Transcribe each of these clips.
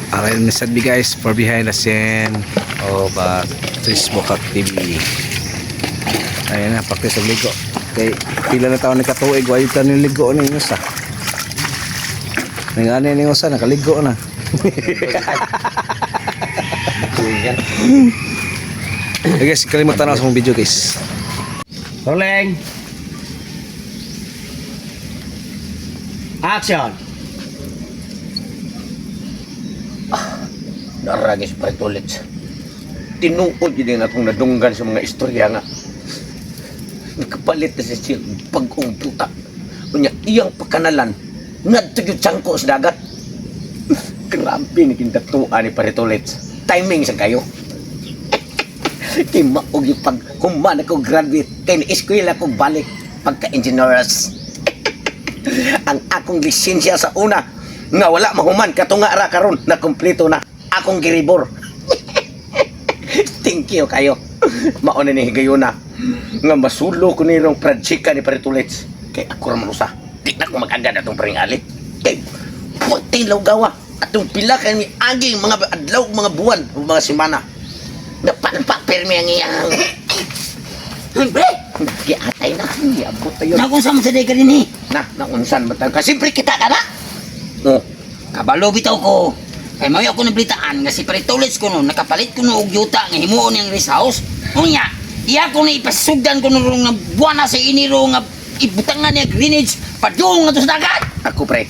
Aral ni Sadbi guys for behind the scene of Facebook TV. Ayan na, practice ng ligo. Kay pila na taon ni katuig, wayod ka niligo na yung usa. Nangani na yung usa, nakaligo na. Okay guys, kalimutan na sa mong video guys. Rolling. Action. Naragis pa ito ulit. Tinuod yun na itong nadunggan sa mga istorya nga. Nakapalit na siya pag-ong puta. Kunya, iyang pagkanalan, nagtugyod sangko sa dagat. Grabe ni kintatuan ni Paritolets. Timing sa kayo. Kimaog yung pag-human ako graduate. Kaya ni-eskwela ko balik pagka-engineers. Ang akong lisensya sa una, nga wala mahuman, katunga ra karon na kumpleto na akong giribor. Thank you kayo. Mauna ni higayuna nga masulo ko nirong pradsika ni Paritolets. Kay ako raman usa. Di na ko mag-agad atong paringali. Kay puti gawa atong pila kay ni aging mga adlaw, mga buwan, o mga semana. Napanpapirmi ang iyang. Pre! Nagiatay na. Iabot tayo. Nakunsa mo sa day ka rin eh. Naunsan ba tayo? Kasi pre kita ka na. Oh. Kabalo bitaw ko. Kay mayo ako nablitaan nga si Paritolets ko no, nakapalit ko no og yuta nga himuon niyang rest house. Unya, iya ko na ipasugdan ko no nga buwana sa iniro nga ibutangan niya greenage padung nga to sa dagat. Ako pre.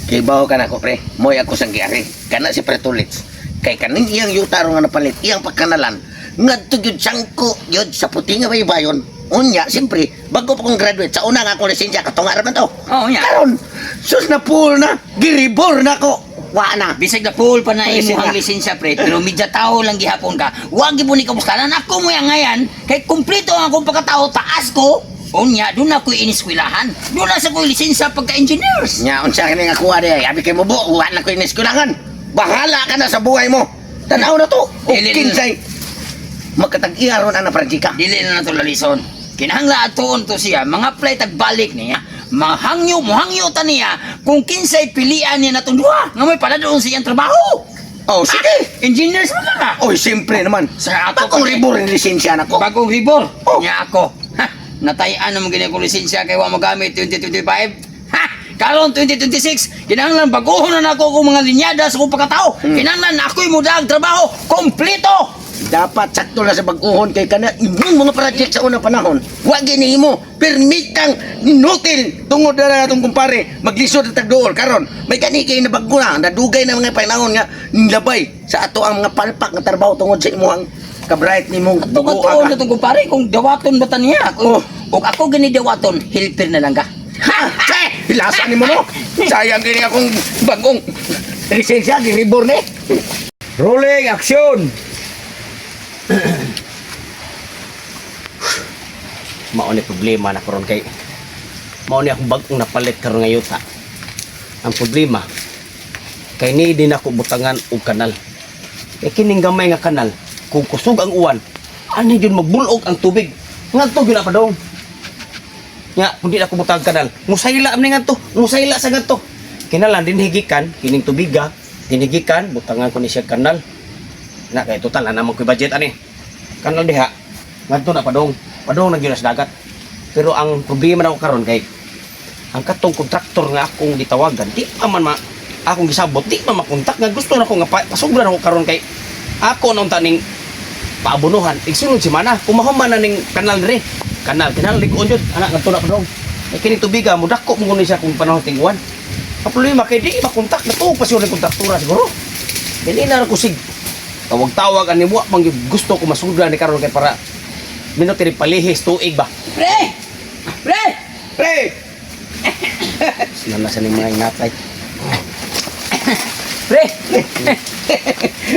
Kay bawo ka na ako pre. Moy ako sang giari. Kana si Paritolets. Kay kaning iyang yuta ro nga napalit, iyang pagkanalan. Ngadto gyud sangko gyud sa puti nga baybayon. Unya, siyempre, bago pa kong graduate, sa una nga akong lisensya, katunga raman to. Oh, nya. Karon, sus na pool na, giribor na ko. Wa na. Bisag na pool pa na Ay, imuhang sige. lisensya pre, pero medya tao lang gihapon ka. Wag gyud ni kamustanan ako mo yang ngayan, kay kumpleto ang akong pagkatao taas ko. Unya, doon ako iniskwelahan. Doon na sa ko lisensya pagka-engineers. Nya, unsa kini nga kuha de, abi kay mo buo, wa na ko iniskulangan. Bahala ka na sa buhay mo. Tanaw na to. O Dili- kinsay. Magkatag-iya ron ang praktika. Dili na nato lalison. Kinahangla atoon to siya, mga play tagbalik niya, muhangyo ta niya kung kinsay pilian niya natong duha nga may pala doon sa iyang trabaho. Oh, sige. Engineers mo ka. Oy, siyempre naman. Sa ato Bagong pa- ribor ang lisensya na ko. Bagong ribor. Oh. Niya ako. Ha, natayaan naman ganyan kong lisensya kay wa magamit 2025. Ha, karon 2026, kinahanglan baguhon na nako kung mga linyada sa kong pagkatao. Kinahanglan na ako'y mudag trabaho kompleto. Dapat sakto na sa bag-uhon kay kana imong mga project sa unang panahon. Wa gini mo permitang nutil tungod na natong kumpare maglisod at tagduol karon. May kani kay nabago na nadugay na mga panahon nga nilabay sa ato ang mga palpak nga trabaho tungod sa imong kabright nimong Tungod baguha na itong kumpare, kung dawaton ba ta niya? Kung ako gani dawaton, helper na lang ka. Ha! Hilasa ni mo no? Sayang kini akong bagong lisensya giribor ni. Rolling action. Mao ni problema na karon kay mao ni akong bagong napalit karon ngayon ta. Ang problema kay ni din ako butangan og kanal. E kining gamay nga kanal kung kusog ang uwan ani jud magbulog ang tubig. Ngadto gyud na padong. Nya kun di na ako butang kanal, musayla man ngadto, musayla sa ngadto. Kinalan din higikan kining tubiga, dinigikan butangan ko ni siya kanal. Na kay total na naman ko budget ani. Kanal diha. Ngadto na padong. Padong na gyud sa dagat. Pero ang problema na ko karon kay ang katong kontraktor nga akong gitawagan, di pa man akong gisabot, di pa makontak nga gusto na ko nga pasugran ako karon kay ako nung taning paabunuhan. Igsunod si mana, kumahuman na ning kanal dire. Kanal likuon jud. Anak ngadto na padong. Kay kini tubiga mo dako mo ni siya kung panahon tingwan. Ang problema kay di makontak na to pa siya ning kontraktora siguro. Dili na ko sig tawag-tawag ani mo pang gusto ko masudlan ni karon kay para minuto ni palihis tuig ba. Pre! Pre! Pre! Sinala sa ning mga inatay. Pre!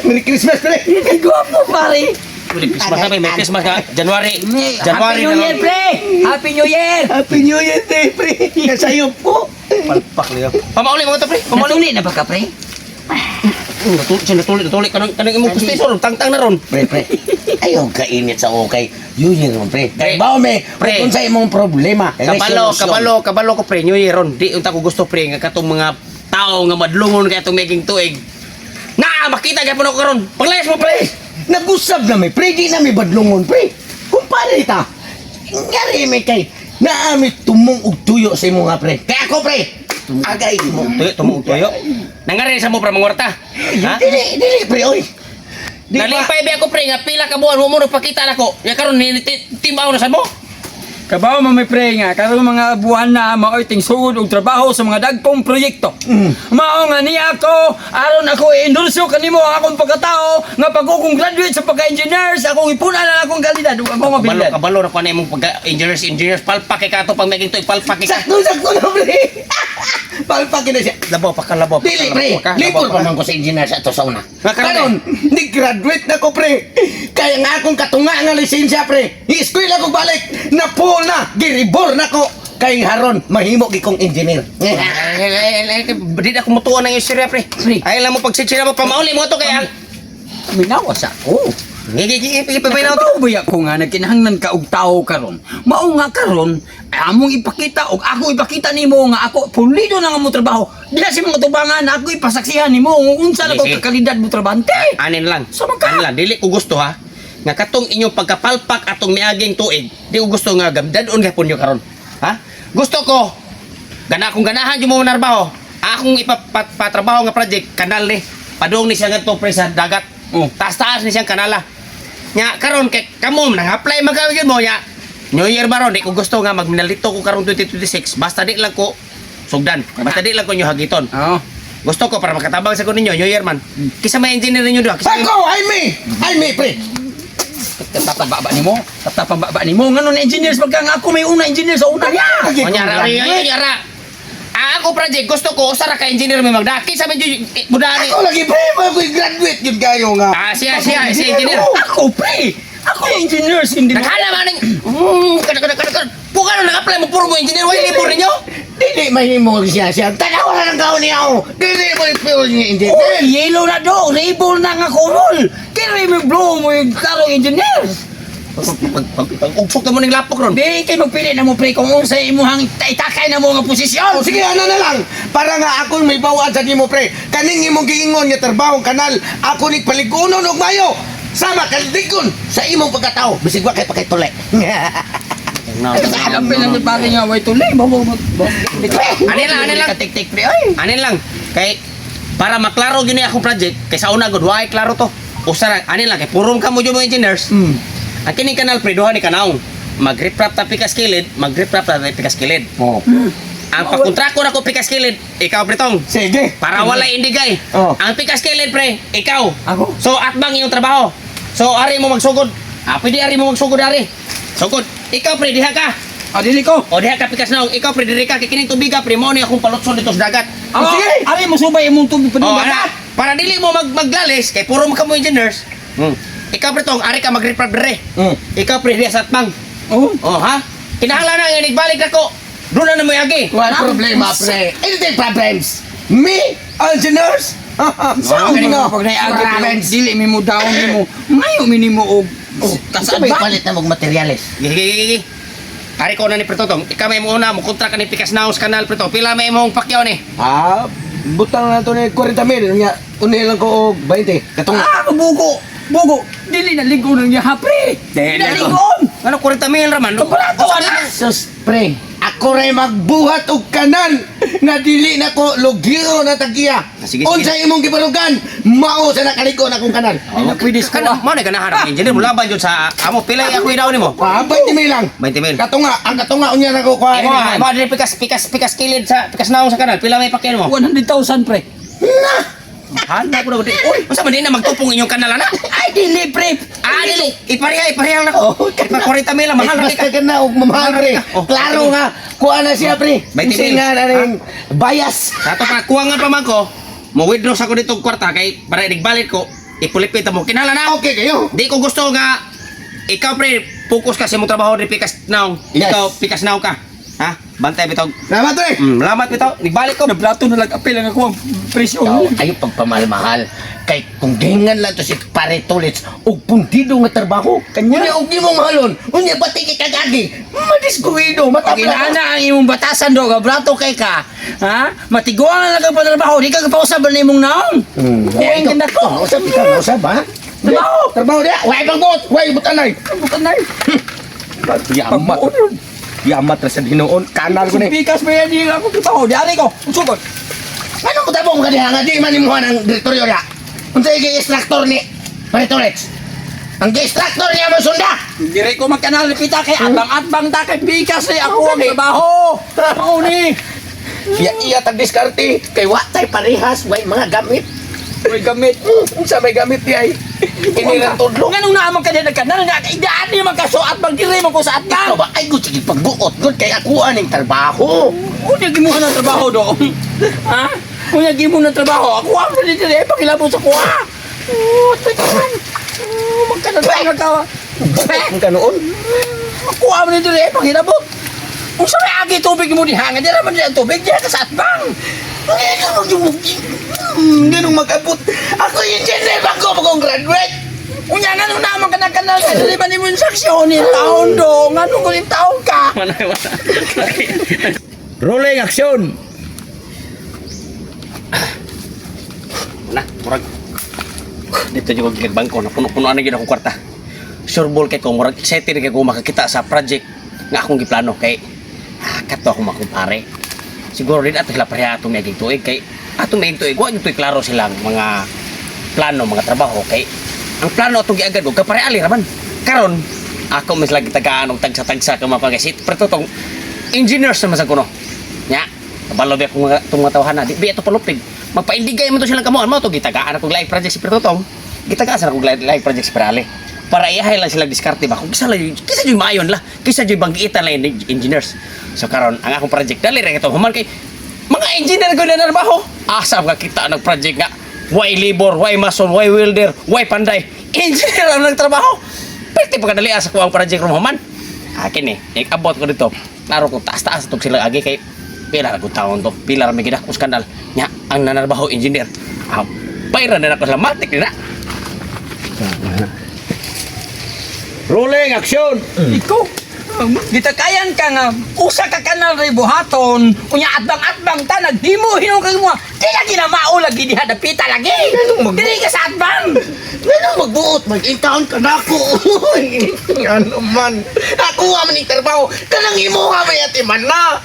Merry Christmas pre. Kay guwapo pare! Christmas na may Christmas ka January. Happy New Year, pre! Happy New Year! Happy New Year day pre. Nasayop po. Palpak liya. Pamauli mo to pre. Pamauli. Natuli na ba ka, pre? Natuli kanang imong pustiso ron tangtang na ron. Pre. Ayaw ka init sa okay. New Year mo pre. Kay bao me. Pre. Kung sa imong problema. Kabalo ko pre New Year ron. Di unta ko gusto pre nga katong mga tao nga madlungon kay atong making tuig. Na makita gyapon ako karon. Paglayas mo pre. Nag-usab na may pre, di na may badlungon pre. Kung paano ita, ngari may kay, naamit tumong og tuyo sa imo nga pre. Kaya ako pre, agay mo. Tuyo. Nangari sa mo pra mangorta. Ha? Dili pre, oy. Di ba? Nalimpay ba ako pre nga pila ka buwan mo nagpakita nako. Ya karon timbaw na sa mo. Kabaw mo may pre nga, karong mga buwan na maoy ting sugod og trabaho sa mga dagkong proyekto. Mao nga niya ako, aron ako i-endorso kanimo ang akong pagkatao nga pag akong graduate sa pagka-engineers, akong ipuna na akong kalidad ug akong mabilidad. Kabalo na ko na imong pagka engineers palpak kay kato pag maging to palpak kay Sakto na pre. Palpakin na siya. labaw pakalabo. Dili pre, lipol pa man ko sa engineer sa to sa una. Karon, ni graduate na ko pre. Kaya nga akong katunga nga lisensya pre. I-eskwela ko balik. Napul na, giribor na ko. Kay haron mahimo gi kong engineer. Di ako mutuan ng istorya pre. Ay lang mo pagsitsira mo pamauli mo to kaya Minawas ako. ipipinaw to. Ikaw ba ako nga nagkinahanglan ka og tao karon? Mao nga karon, among ipakita og ako ipakita nimo nga ako pulido na nga mo trabaho. Diha si mga tubangan ako ipasaksihan nimo kung unsa na ko Sige. kakalidad mo trabante. Anin lang. Sama ka. Anin lang, dili ko gusto ha. Nga katong inyong pagkapalpak atong miaging tuig, di ko gusto nga gamdadon gapon nyo karon. Ha? Gusto ko akong ganahan yung mga narbaho. Akong ipatrabaho nga project kanal ni. Padung ni siya ngadto pre sa dagat. Taas-taas ni siyang kanala. Nya karon kay kamo nang-apply magawin mo nya. New Year baron di ko gusto nga magminalito ko karon 2026 basta di lang ko sugdan. Basta di lang ko nyo hagiton. Oo. Gusto ko para makatabang sa ko ninyo New Year man. Kisa may engineer ninyo doon. Kisa Ako, I me pre. Tatapababa nimo ngano na engineers pagka nga ako may una engineer sa una niya. Onyara. Ako project gusto ko usara ka engineer may magdaki sa medyo budani. Ako lagi pre, ako'y graduate yun kayo nga. Siya engineer. Ako pre. Ako yung engineers hindi na. Naghala man ng kada. Puka na nag-apply mo puro mo engineer way libur ninyo. Dili mahimo siya. Tanaw na ng kaon niya ako. Dili mo ipil niya engineer. Oh, yellow na do, rainbow na nga korol. Kaya may blow mo yung karong engineers. Ugsok na mo ng lapok ron. Di kayo magpili na mo pre kung unsa imuhang itakay na mo nga posisyon. O sige, ano na lang. Para nga ako may bawaan sa nimo pre. Kaning imong giingon nga trabaho kanal. Ako ni paligunon og mayo. Sama kalidikon sa imong pagkatao. Bisig wa kay pakituli. Alam pa lang ni pare nga way tuloy. Anin lang. Katik-tik pre ay. Anin lang. Kay para maklaro gini akong project kay sa una gud way klaro to. Usara anin lang kay purom ka mo yung mga engineers. Ang kining kanal pre duha ni kanaong. Mag-reprap ta pikas kilid, mag-reprap ta pikas kilid. Oh. Ang pagkontrako na ko pikas kilid, ikaw pretong. Sige. Para wala indigay. Oh. Ang pikas kilid pre, ikaw. Ako? So atbang iyong trabaho. So ari mo magsugod. Pwede ari mo magsugod ari. Sugod. Ikaw pre diha ka. Dili ko. O diha ka pikas naong. Ikaw pre diri ka kay kining tubiga pre mo ni akong palutson dito sa dagat. Sige. Ari mo subay imong tubig pa Oh, dagat. para dili mo maglalis kay puro mo engineers. Ikaw pre tong ari ka mag-reprap dire. Ikaw pre diha sa atbang. Oh. Oh ha? Kinahanglan na nga nagbalik ako. Doon na mo yagi. What problema pre? Anything problems? Me? Engineers? Saan nga pag naiagi dili mi mo down mo. Mayo minimo og Kasi may palit na mong materyales. Gigi. Ari ko na ni Pretotong. Ikaw may muna mo kontra ka ni Pikas Naos Kanal Preto. Pila may mong pakyaw ni? Butang na ito ni 40,000. Nga, unilang ko og 20. Katong Bugo. Dili na ligo nang niya pre. Dili na ligon. Ano 40,000 raman? Barato ana. sus pre, ako rin magbuhat og kanan nga dili na ko lugiro na tagiya. Sige. Unsa imong gibarugan, mao sa nakaliko na kong kanan. Ay na pwede ko. Kana mo na ganahan engineer mo laban jud sa amo pila ako idaw nimo. 20,000 lang. 20,000. Ang katunga unya na ko kuha. Mo dili Pikas kilid sa Pikas Naos sa Kanal. Pila may pakyaw mo? 100,000 pre. Handa ko na gud. Uy, unsa man din na magtupong inyong kanal ana? Ay dili pre. Dili. Ipareha na ko. Kay 40,000 mahal ra Basta ka. ka na og mamahal pre. Oh, Klaro nga, kuha na siya pre. 20,000. Kasi nga na rin bias. Ato pa kuwangan pa man ko. Mo withdraw sa ko dito kwarta kay para igbalik ko. Ipulipit mo. Kinahanglan na. Okay kayo. Di ko gusto nga ikaw pre, focus ka sa imong trabaho di Pikas Now. Yes. Ikaw Pikas Now ka. Ha? Bantay bitaw. Salamat, pre! Lamat bitaw. Nagbalik ko. Nablato na lang-apil ang ako ang presyo. Ikaw, ayaw pagpamahal-mahal. Kay kung gingan lang to si pare Tulits og puntido nga trabaho. Kanya og di mo mahalon. Unya pati kay kagagi. Madiskuido, Pag matabla. inaana ang imong batasan do, gabrato kay ka. Ha? Matiguan na lang ang patrabaho, di ka kapausab na imong naong. Kuwing ka na ko. Usab ha? Trabaho dia. Way pagbuot, way butanay. Butanay. Yamat. Yamat ra sa Dinoon. Kanal ko ni. Pikas pa yan yung ako trabaho, di ari ko. Unsugod. Ano mo tabong ka diha nga di man imuha ng direktoryo dia. Unsa igi extractor ni pare Tulits? Ang extractor niya mo sunda. Dire ko magkanal pita kay atbang ta kay pikas ni ako ang trabaho. Mao ni. Iya tag diskarte kay wa tay parehas way mga gamit. May gamit. Unsa may gamit di ay? Inira tudlo. Nganong naamang ka din nagkanal nga idaan niyo magkasuat bang dire man ko sa atbang. Ba ay gusto gid pagbuot gud kay ako aning trabaho. Unya gimuha ng trabaho do. Ha? Unya gimuha ng trabaho. Ako ang dili dire pakilabot sa kuha. Tagan. Magkanal ka. Ang kanoon. Ako ang dili dire pakilabot. Unsa may agi tubig mo diha nga dira man di ang tubig diha sa atbang. Ganong mag-abot. Ako yung engineer bago akong graduate. Unya nga nung naman ka nagkanal ka dili ba ni mo yung saksyon ni taon do. Nga nung kuling taon ka. Rolling action. Na, murag. Dito yung bangko na puno-puno na gid akong kwarta. Sure ball kay ko murag excited kay ko makakita sa project nga akong giplano kay kato ako makumpare. Siguro rin ato sila pareha atong naging tuig kay atong naging tuig wa gyud klaro silang mga plano, mga trabaho kay ang plano atong giagad og kapare ali raman. Karon ako mas lagi tagaan og tagsa-tagsa ka mapagasit pero tong engineers naman sa kuno. Nya, kabalo ba akong mga tawhan na di ba ito palupig. Magpaindigay mo to silang kamuan mo to gitagaan akong live project si Pertotong. Gitagaan sa akong live project si Perale. Para iyahay lang sila diskarte ba kung kisa yung maayon la kisa yung banggitan lang yung engineers. So karon ang akong project dali ra ito human kay mga engineer ko na trabaho. Asa ka kita nag project nga why labor, why mason, why welder, why panday. Engineer ang nagtrabaho. Pwede pa kadali sa kuang project ro human. Akin abot ko dito. Naro ko taas-taas tog sila agi kay pila ra gud taon to. Pila ra may gida skandal. Nya ang nanarbaho engineer. Bayra na ako sa matik na. Rolling action. Ikaw, gitakayan ka nga, usa ka kanal rin buhaton, unya atbang-atbang ta, nagdimo, hinong kag mo, di lagi na maulag, di hadapita lagi. Dili ka sa atbang. Ganong magbuot, mag-intaon ka na ako. Ano man. Ako man yung trabaho. Kanang imuha may atiman na.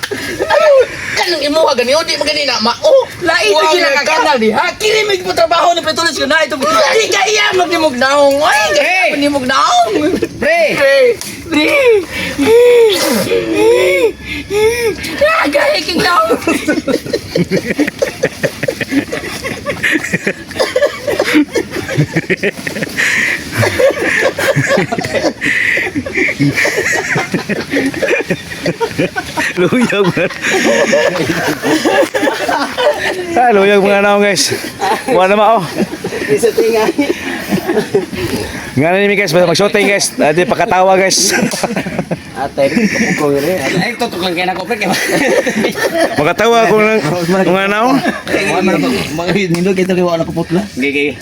Kanang imuha ganiyo, di magani na mao. Lain na gila ka kanal di, ha? Kirimig mo trabaho ni Pretulis ko na ito. Di ka iya magnimog naong. Ay, kaya magnimog naong. Pre. Pre. Agay king naong. Luyag man. Luyag mga naong guys. Wala na mao. Isa tinga. Nga na nimi guys, mag-shooting guys. Adi pakatawa guys. Atay ko rin. Ay tutok lang kay nako pre. Makatawa ko lang mga naong. Mga nindog ito kay wala ko putla. Gigi.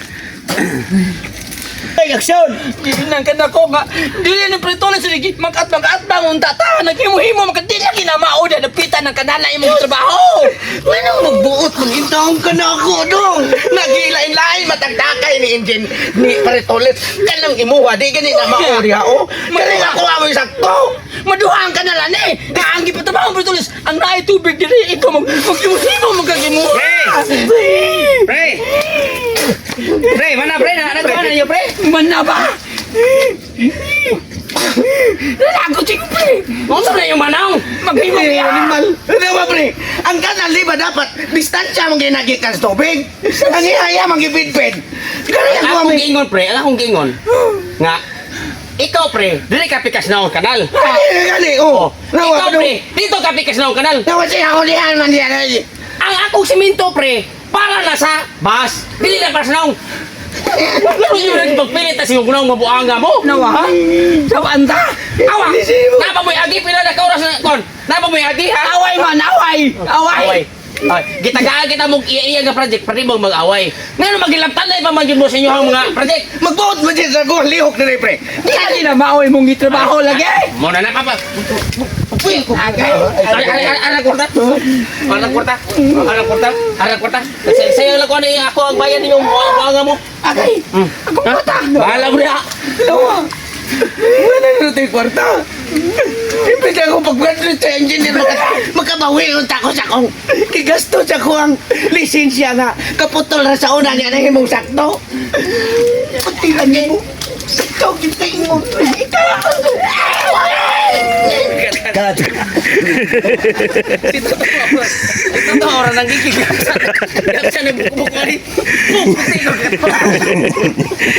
Rolling action. Gibinan ka na ko nga. Dili ni Pretulis sige mag-atbang unta ta. Naghimu-himo magkadili lagi na mao da napita ng kanana imong trabaho. Ganong magbuot, mag-intaon ka na ako dong. Nagilain-lain, matagdakay ni engine ni Paritolet. Kanang imuha, di gani na mao diha o. Kaya nga kuha mo yung sakto. Maduhaan ka na lang eh. Naanggi pa trabaho Pretulis. Ang naay tubig dili ikaw mag-himo magkagimu. Pre! Pre, mana pre na nagkuha na niyo pre? Man na ba? Nalagot si pre. Ano na yung manaw? Maghimo ka. Animal. Ano ba pre? Ang kanal di ba dapat distansya mong ginagikan sa tubig? Ang ihaya mong gibidbid. Kaya Ako kuha mo akong giingon pre, akong giingon. Nga, ikaw pre, dili ka pikas na akong kanal. Gali, oh. Ikaw pre, dito ka pikas na akong kanal. Nawa siya hulihan man diyan. Ang akong simento pre, para na sa bus. Dili na para sa naong. Lalo nyo rin pagpilit na siya kunang mabuanga mo. Nawa? Saan ta? Awa! Napa mo'y agi, pila na kauras na kon. Napa mo'y agi, ha? Away man, away! Away! Away. Ay, kita-gaan kita mong iya nga project, pati mong mag-away. Ngayon, magilaptan na ipamagin mo sa inyo ang mga project. Magbuot mo dyan sa ko, lihok na rin, pre. Kaya na maaway mong gitrabaho lagi! Muna na, papa. Anak kurta. Anak kurta. Anak kurta. Anak kurta. Sa'yo lang ko na ako ang bayan yung buanga mo. Agay! Ako pata! Bahala mo na. Nawa! Wala na ito yung kwarta. Imbit ako pag-graduate sa engineer, makabawi yung tako sa kong. Kigasto sa ko ang lisensya nga. Kaputol na sa una niya na himong sakto. Pagtilan niya mo. Sakto, kitain mo. Cut. Ito to orang nang gigil. Yan siya nagbubuko ni.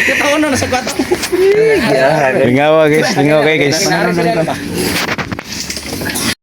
Kita ko na sa kwarto. Lingawa guys, lingawa kayo guys.